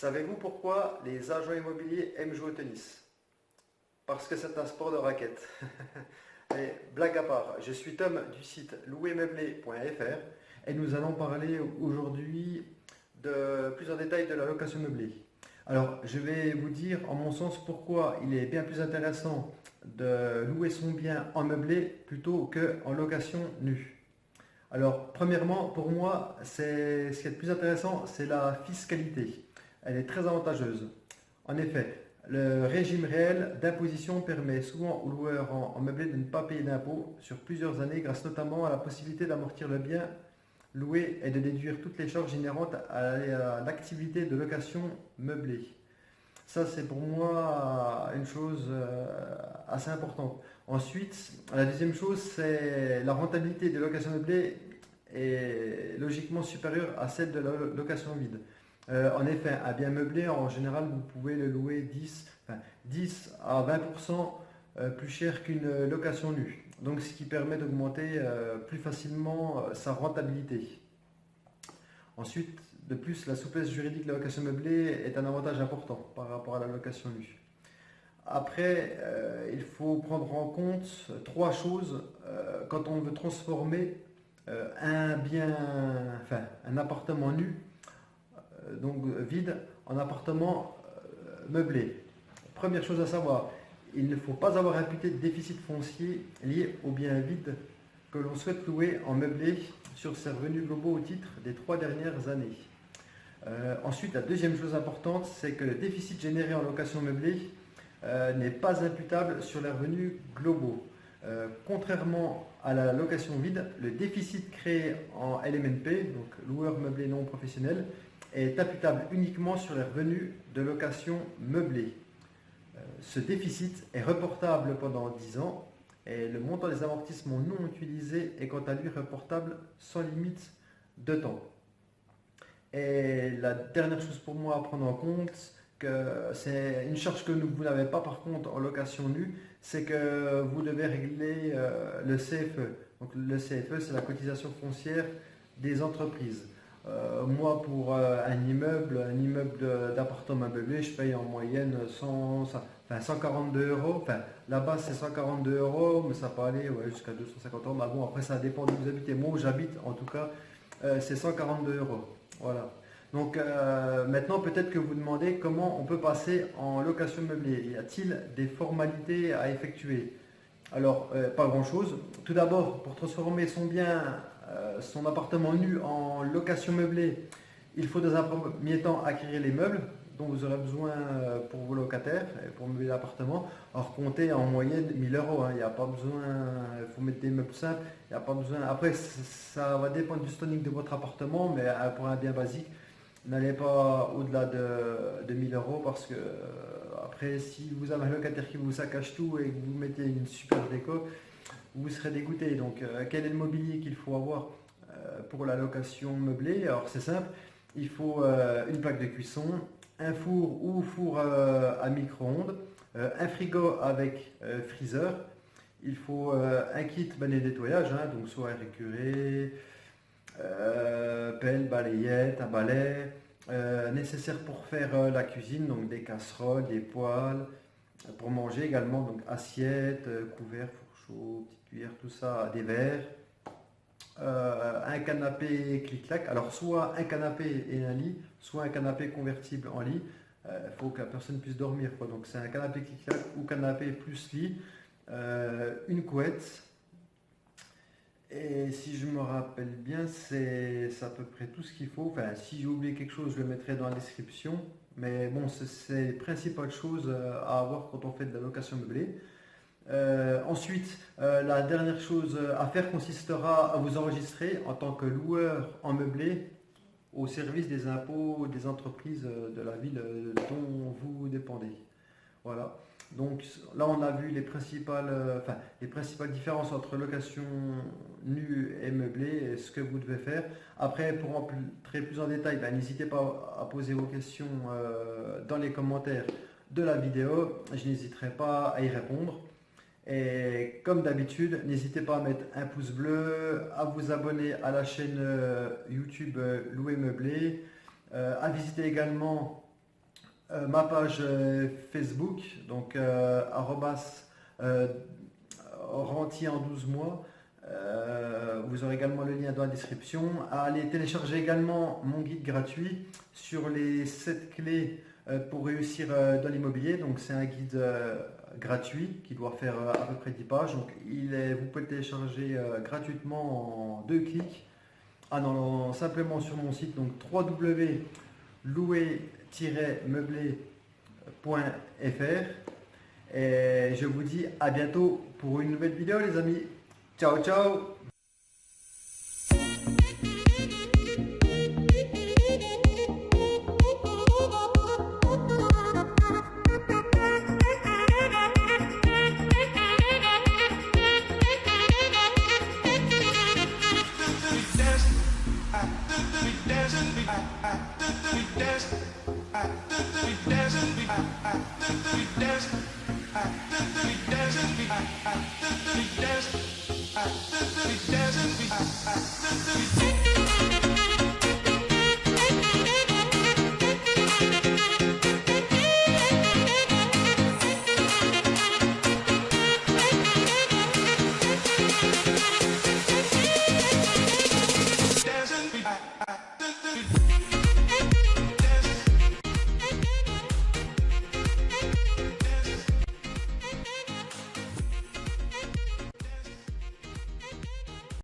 Savez-vous pourquoi les agents immobiliers aiment jouer au tennis? Parce que c'est un sport de raquette. Et blague à part, je suis Tom du site louermeublé.fr et nous allons parler aujourd'hui de plus en détail de la location meublée. Alors, je vais vous dire en mon sens pourquoi il est bien plus intéressant de louer son bien en meublé plutôt qu'en location nue. Alors, premièrement, pour moi, ce qui est le plus intéressant, c'est la fiscalité. Elle est très avantageuse. En effet, le régime réel d'imposition permet souvent aux loueurs en meublé de ne pas payer d'impôts sur plusieurs années grâce notamment à la possibilité d'amortir le bien loué et de déduire toutes les charges inhérentes à l'activité de location meublée. Ça, c'est pour moi une chose assez importante. Ensuite, la deuxième chose, c'est la rentabilité des locations meublées est logiquement supérieure à celle de la location vide. En effet, un bien meublé, en général, vous pouvez le louer 10 à 20% plus cher qu'une location nue. Donc, ce qui permet d'augmenter plus facilement sa rentabilité. Ensuite, de plus, la souplesse juridique de la location meublée est un avantage important par rapport à la location nue. Après, il faut prendre en compte trois choses quand on veut transformer un appartement nu, donc vide, en appartement meublé. Première chose à savoir, il ne faut pas avoir imputé de déficit foncier lié au bien vide que l'on souhaite louer en meublé sur ses revenus globaux au titre des 3 dernières années. Ensuite, la deuxième chose importante, c'est que le déficit généré en location meublée n'est pas imputable sur les revenus globaux. Contrairement à la location vide, le déficit créé en LMNP, donc loueur meublé non professionnel, est imputable uniquement sur les revenus de location meublée. Ce déficit est reportable pendant 10 ans et le montant des amortissements non utilisés est quant à lui reportable sans limite de temps. Et la dernière chose pour moi à prendre en compte, c'est une charge que vous n'avez pas par contre en location nue, c'est que vous devez régler le CFE. Donc le CFE, c'est la cotisation foncière des entreprises. Moi, pour un immeuble d'appartement meublé, je paye en moyenne 142 euros. Enfin, là-bas, c'est 142 euros, mais ça peut aller jusqu'à 250 euros. Mais bon, après, ça dépend d'où vous habitez. Moi, où j'habite, en tout cas, c'est 142 euros. Voilà. Donc, maintenant, peut-être que vous demandez comment on peut passer en location meublée. Y a-t-il des formalités à effectuer? Alors, pas grand-chose. Tout d'abord, pour transformer son bien, son appartement nu en location meublée, il faut dans un premier temps acquérir les meubles dont vous aurez besoin pour vos locataires, pour meubler l'appartement. Alors, comptez en moyenne 1000 euros. Il n'y a pas besoin, il faut mettre des meubles simples. Il n'y a pas besoin. Après, ça va dépendre du standing de votre appartement, mais pour un bien basique, n'allez pas au-delà de 1000 euros parce que après, si vous avez un locataire qui vous saccage tout et que vous mettez une super déco, vous serez dégoûté. Donc, quel est le mobilier qu'il faut avoir pour la location meublée? Alors, c'est simple, il faut une plaque de cuisson, un four ou four à micro-ondes, un frigo avec freezer. Il faut un kit balai nettoyage, donc soit air écuré, pelle, balayette, un balai, nécessaire pour faire la cuisine, donc des casseroles, des poêles, pour manger également, donc assiettes, couverts, fourcheaux, petites cuillères, tout ça, des verres, un canapé clic-clac, alors soit un canapé et un lit, soit un canapé convertible en lit, il faut que la personne puisse dormir, quoi. Donc c'est un canapé clic-clac ou canapé plus lit, une couette. Et si je me rappelle bien, c'est à peu près tout ce qu'il faut. Enfin, si j'ai oublié quelque chose, je le mettrai dans la description. Mais bon, c'est les principales choses à avoir quand on fait de la location meublée. Ensuite, la dernière chose à faire consistera à vous enregistrer en tant que loueur en meublé au service des impôts des entreprises de la ville dont vous dépendez. Voilà. Donc là, on a vu les principales différences entre location nue et meublée et ce que vous devez faire. Après, pour entrer plus en détail, n'hésitez pas à poser vos questions dans les commentaires de la vidéo. Je n'hésiterai pas à y répondre. Et comme d'habitude, n'hésitez pas à mettre un pouce bleu, à vous abonner à la chaîne YouTube Louer Meublé, à visiter également ma page Facebook, donc arrobas, rentier en 12 mois. Vous aurez également le lien dans la description. Allez télécharger également mon guide gratuit sur les 7 clés pour réussir dans l'immobilier. Donc c'est un guide gratuit qui doit faire à peu près 10 pages. Donc vous pouvez le télécharger gratuitement en 2 clics en allant simplement sur mon site, donc www.louer-meubler.fr. Et je vous dis à bientôt pour une nouvelle vidéo les amis. Ciao ciao. We